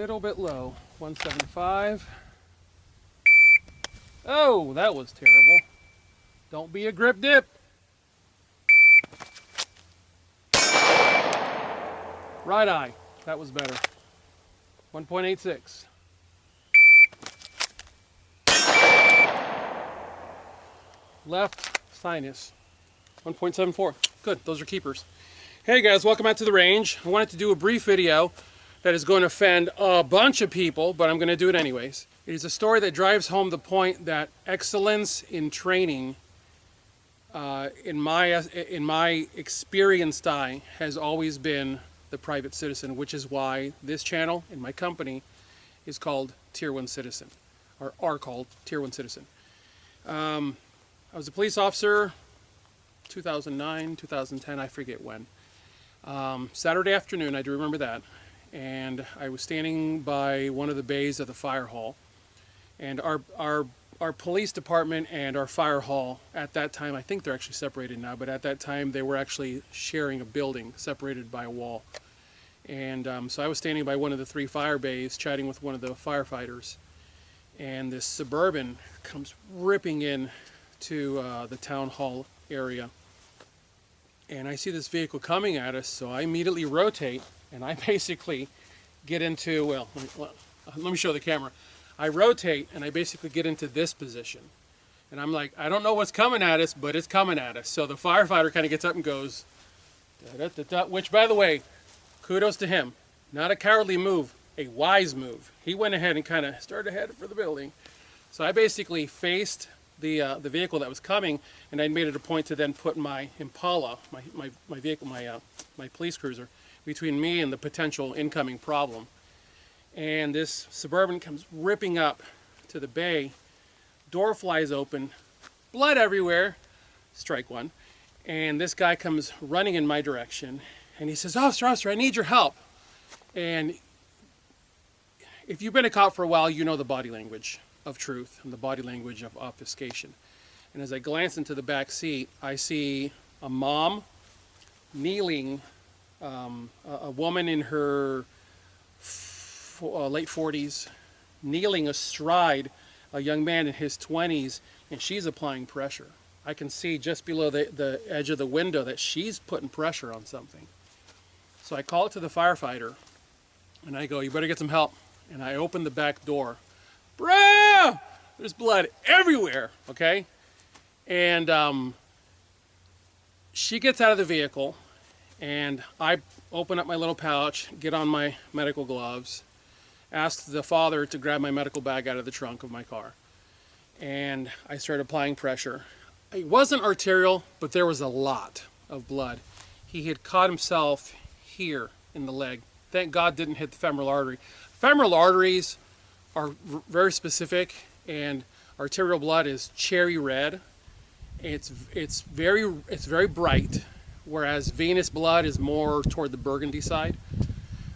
little bit low. 175. Oh, that was terrible. Don't be a grip dip. Right eye. That was better. 1.86. Left sinus. 1.74. Good, those are keepers. Hey guys, welcome out to the range. I wanted to do a brief video that is going to offend a bunch of people, but I'm going to do it anyways. It is a story that drives home the point that excellence in training, in my experienced eye, has always been the private citizen, which is why this channel and my company is called Tier 1 Citizen, or are called Tier 1 Citizen. I was a police officer, 2009, 2010, I forget when. Saturday afternoon, I do remember that, and I was standing by one of the bays of the fire hall, and our police department and our fire hall at that time, I think they're actually separated now, but at that time they were actually sharing a building separated by a wall. And so I was standing by one of the 3 fire bays chatting with one of the firefighters, and this Suburban comes ripping in to the town hall area. And I see this vehicle coming at us, so I immediately rotate, and I basically get into, well, let me show the camera. I rotate, and I basically get into this position. And I'm like, I don't know what's coming at us, but it's coming at us. So the firefighter kind of gets up and goes, da-da-da-da, which, by the way, kudos to him. Not a cowardly move, a wise move. He went ahead and kind of started headed for the building. So I basically faced the vehicle that was coming, and I made it a point to then put my Impala, my vehicle, my police cruiser, between me and the potential incoming problem. And this Suburban comes ripping up to the bay, door flies open, blood everywhere, strike one, and this guy comes running in my direction, and he says, officer, I need your help. And if you've been a cop for a while, you know the body language of truth and the body language of obfuscation. And as I glance into the back seat, I see a mom kneeling, a woman in her late 40s, kneeling astride a young man in his 20s, and she's applying pressure. I can see just below the edge of the window that she's putting pressure on something. So I call it to the firefighter, and I go, you better get some help. And I open the back door. Bro! There's blood everywhere, okay? And she gets out of the vehicle, and I open up my little pouch, get on my medical gloves, ask the father to grab my medical bag out of the trunk of my car. And I started applying pressure. It wasn't arterial, but there was a lot of blood. He had caught himself here in the leg. Thank God didn't hit the femoral artery. Femoral arteries are very specific, and arterial blood is cherry red. It's very bright, whereas venous blood is more toward the burgundy side.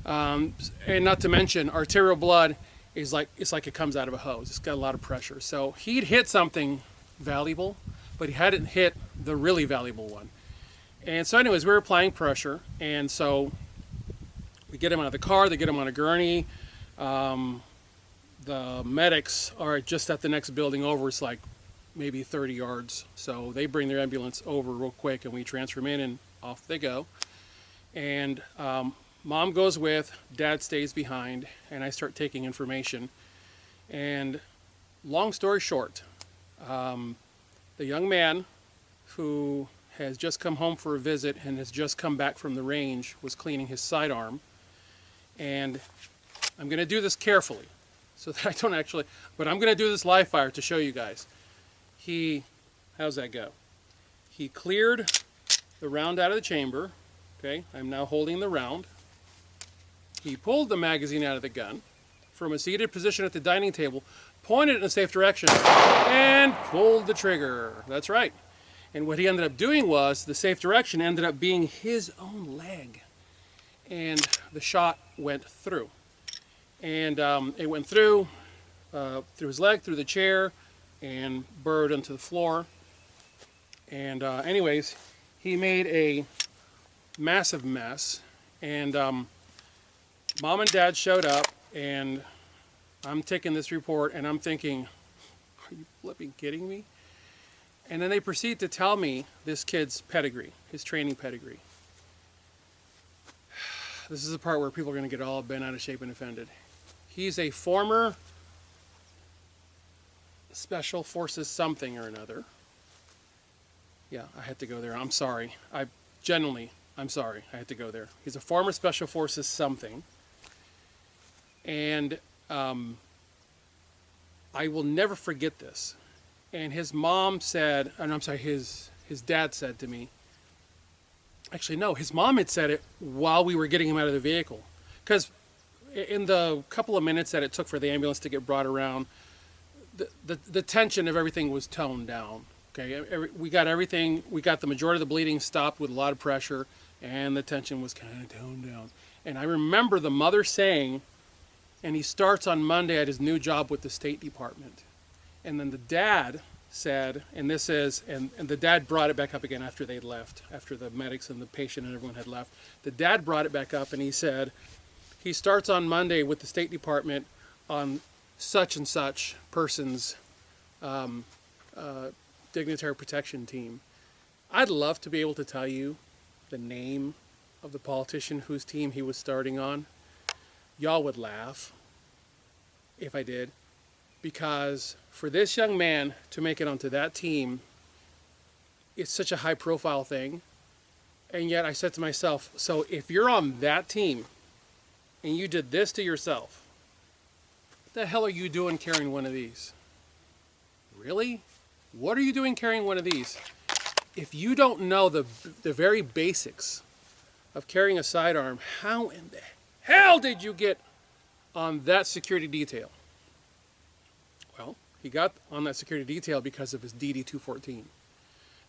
And not to mention, arterial blood is like it comes out of a hose. It's got a lot of pressure. So he'd hit something valuable, but he hadn't hit the really valuable one. And so anyways, we were applying pressure, and so we get him out of the car, they get him on a gurney. The medics are just at the next building over. It's like maybe 30 yards. So they bring their ambulance over real quick, and we transfer them in, and off they go. And mom goes with, dad stays behind, and I start taking information. And long story short, the young man who has just come home for a visit and has just come back from the range was cleaning his sidearm. And I'm going to do this carefully so that I don't actually, but I'm going to do this live fire to show you guys. How's that go? He cleared the round out of the chamber. Okay, I'm now holding the round. He pulled the magazine out of the gun from a seated position at the dining table, pointed it in a safe direction, and pulled the trigger. That's right. And what he ended up doing was, the safe direction ended up being his own leg. And the shot went through. And it went through his leg, through the chair, and burrowed into the floor. And anyways, he made a massive mess. And mom and dad showed up, And I'm taking this report and I'm thinking, are you flipping kidding me? And then they proceed to tell me this kid's pedigree, his training pedigree. This is the part where people are going to get all bent out of shape and offended. He's a former Special Forces something or another. Yeah, I had to go there. I'm sorry. I'm sorry. I had to go there. He's a former Special Forces something. And I will never forget this. And his mom said, and I'm sorry, his dad said to me, actually no, his mom had said it while we were getting him out of the vehicle. Because in the couple of minutes that it took for the ambulance to get brought around, the tension of everything was toned down. Okay, we got everything, we got the majority of the bleeding stopped with a lot of pressure, and the tension was kind of toned down. And I remember the mother saying, and he starts on Monday at his new job with the State Department. And then the dad said, and this is, and the dad brought it back up again after they'd left, after the medics and the patient and everyone had left. The dad brought it back up and he said, he starts on Monday with the State Department on such and such person's dignitary protection team. I'd love to be able to tell you the name of the politician whose team he was starting on. Y'all would laugh if I did, because for this young man to make it onto that team, it's such a high profile thing. And yet I said to myself, so if you're on that team and you did this to yourself, what the hell are you doing carrying one of these? Really? What are you doing carrying one of these? If you don't know the very basics of carrying a sidearm, how in the hell did you get on that security detail? Well, he got on that security detail because of his DD-214.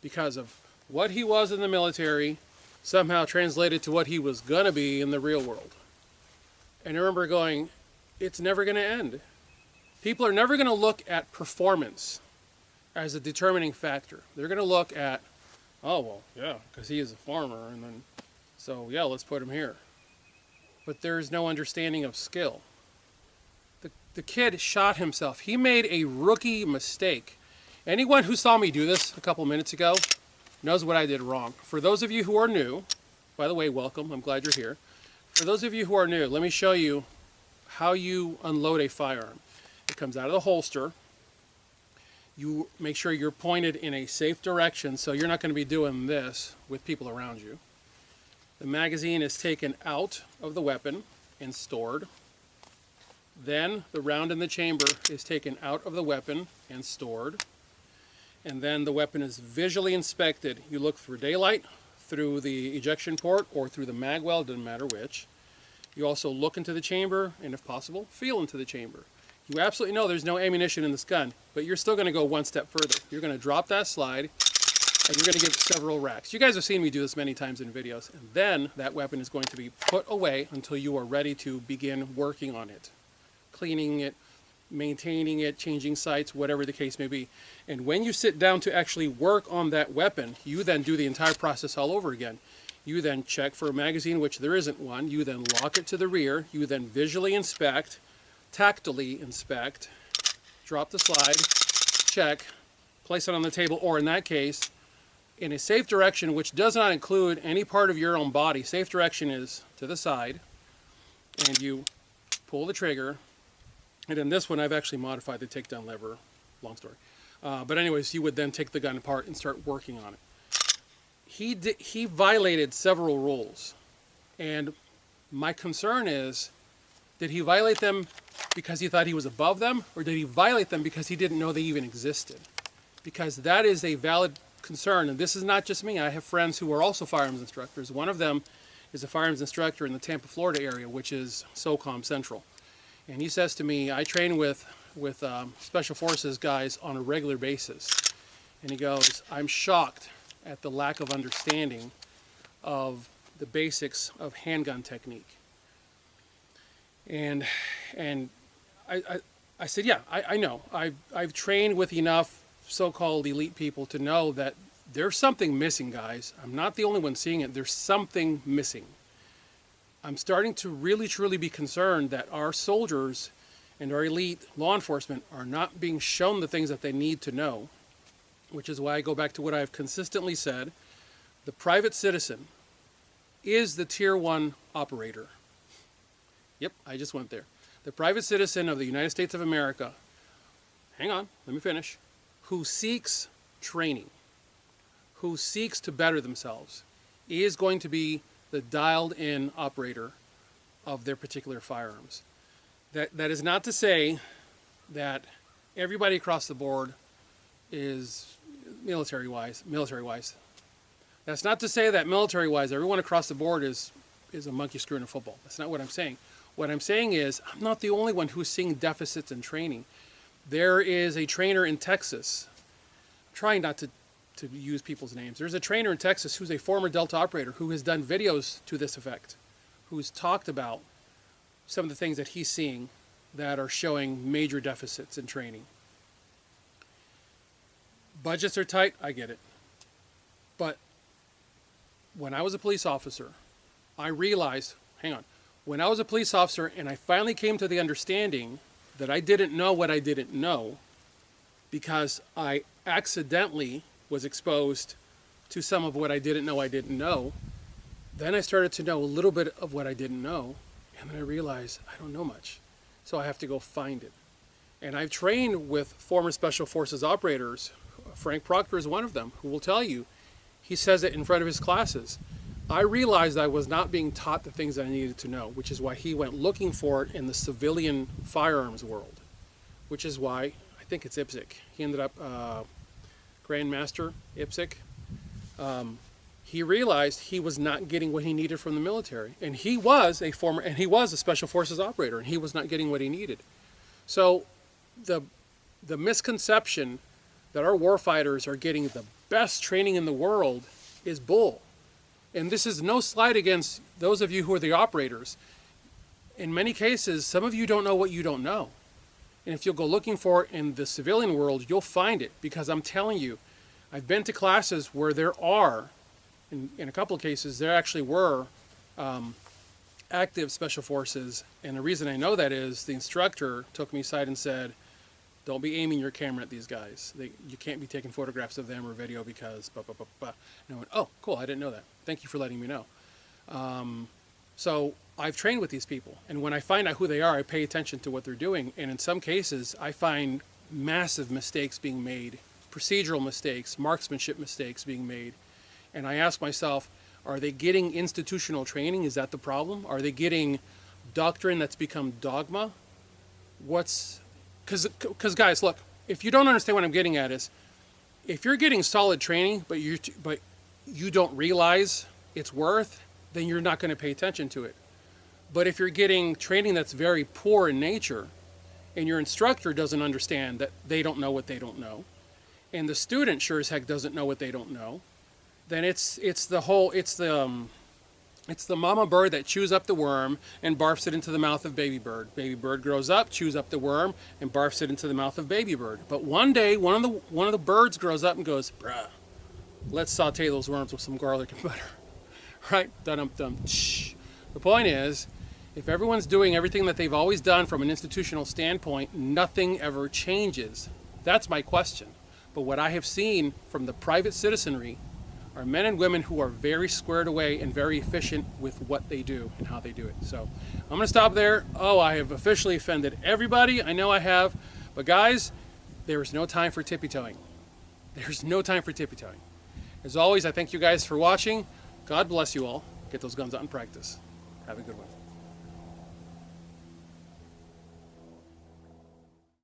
Because of what he was in the military, somehow translated to what he was going to be in the real world. And I remember going, it's never going to end. People are never going to look at performance as a determining factor. They're going to look at, oh, well, yeah, because he is a farmer, and then, so yeah, let's put him here. But there's no understanding of skill. The kid shot himself. He made a rookie mistake. Anyone who saw me do this a couple minutes ago knows what I did wrong. For those of you who are new, by the way, welcome, I'm glad you're here. For those of you who are new, let me show you how you unload a firearm. It comes out of the holster. You make sure you're pointed in a safe direction so you're not going to be doing this with people around you. The magazine is taken out of the weapon and stored. Then the round in the chamber is taken out of the weapon and stored. And then the weapon is visually inspected. You look through daylight, through the ejection port, or through the mag well, doesn't matter which. You also look into the chamber and, if possible, feel into the chamber. You absolutely know there's no ammunition in this gun, but you're still going to go one step further. You're going to drop that slide, and you're going to give it several racks. You guys have seen me do this many times in videos, and then that weapon is going to be put away until you are ready to begin working on it. Cleaning it, maintaining it, changing sights, whatever the case may be. And when you sit down to actually work on that weapon, you then do the entire process all over again. You then check for a magazine, which there isn't one. You then lock it to the rear. You then visually inspect, tactily inspect, drop the slide, check, place it on the table, or in that case, in a safe direction, which does not include any part of your own body. Safe direction is to the side, and you pull the trigger. And in this one, I've actually modified the takedown lever. Long story. But anyways, you would then take the gun apart and start working on it. He violated several rules. And my concern is, did he violate them because he thought he was above them? Or did he violate them because he didn't know they even existed? Because that is a valid concern. And this is not just me. I have friends who are also firearms instructors. One of them is a firearms instructor in the Tampa, Florida area, which is SOCOM Central. And he says to me, I train with Special Forces guys on a regular basis. And he goes, I'm shocked at the lack of understanding of the basics of handgun technique. And I said, yeah, I know. I've trained with enough so-called elite people to know that there's something missing, guys. I'm not the only one seeing it. There's something missing. I'm starting to really truly be concerned that our soldiers and our elite law enforcement are not being shown the things that they need to know, which is why I go back to what I've consistently said. The private citizen is the tier 1 operator. Yep, I just went there. The private citizen of the United States of America, hang on, let me finish, who seeks training, who seeks to better themselves, is going to be the dialed-in operator of their particular firearms. That is not to say that everybody across the board is military-wise. That's not to say that military-wise, everyone across the board is a monkey screwing a football. That's not what I'm saying. What I'm saying is, I'm not the only one who's seeing deficits in training. There is a trainer in Texas, I'm trying not to use people's names. There's a trainer in Texas who's a former Delta operator who has done videos to this effect, who's talked about some of the things that he's seeing that are showing major deficits in training. Budgets are tight, I get it. But when I was a police officer, I realized, hang on, when I was a police officer and I finally came to the understanding that I didn't know what I didn't know because I accidentally was exposed to some of what I didn't know, then I started to know a little bit of what I didn't know, and then I realized I don't know much. So I have to go find it. And I've trained with former Special Forces operators. Frank Proctor is one of them, who will tell you, he says it in front of his classes, I realized I was not being taught the things I needed to know, which is why he went looking for it in the civilian firearms world, which is why, I think it's IPSC. He ended up Grandmaster IPSC. He realized he was not getting what he needed from the military. And he was a Special Forces operator, and he was not getting what he needed. So the misconception that our warfighters are getting the best training in the world is bull. And this is no slight against those of you who are the operators. In many cases, some of you don't know what you don't know. And if you'll go looking for it in the civilian world, you'll find it. Because I'm telling you, I've been to classes where there are, in a couple of cases, there actually were active Special Forces. And the reason I know that is the instructor took me aside and said, don't be aiming your camera at these guys. You can't be taking photographs of them or video because blah, blah, blah, blah. And I went, oh, cool, I didn't know that. Thank you for letting me know. So I've trained with these people. And when I find out who they are, I pay attention to what they're doing. And in some cases, I find massive mistakes being made, procedural mistakes, marksmanship mistakes being made. And I ask myself, are they getting institutional training? Is that the problem? Are they getting doctrine that's become dogma? Because guys, look, if you don't understand what I'm getting at is, if you're getting solid training, but you don't realize its worth, then you're not going to pay attention to it. But if you're getting training that's very poor in nature, and your instructor doesn't understand that they don't know what they don't know, and the student sure as heck doesn't know what they don't know, then it's the mama bird that chews up the worm and barfs it into the mouth of baby bird. Baby bird grows up, chews up the worm, and barfs it into the mouth of baby bird. But one day, one of the birds grows up and goes, bruh, let's saute those worms with some garlic and butter. Right? Dum-dum-dum. The point is, if everyone's doing everything that they've always done from an institutional standpoint, nothing ever changes. That's my question. But what I have seen from the private citizenry are men and women who are very squared away and very efficient with what they do and how they do it. So I'm going to stop there. Oh, I have officially offended everybody. I know I have. But guys, there is no time for tippy-toeing. There's no time for tippy-toeing. As always, I thank you guys for watching. God bless you all. Get those guns out and practice. Have a good one.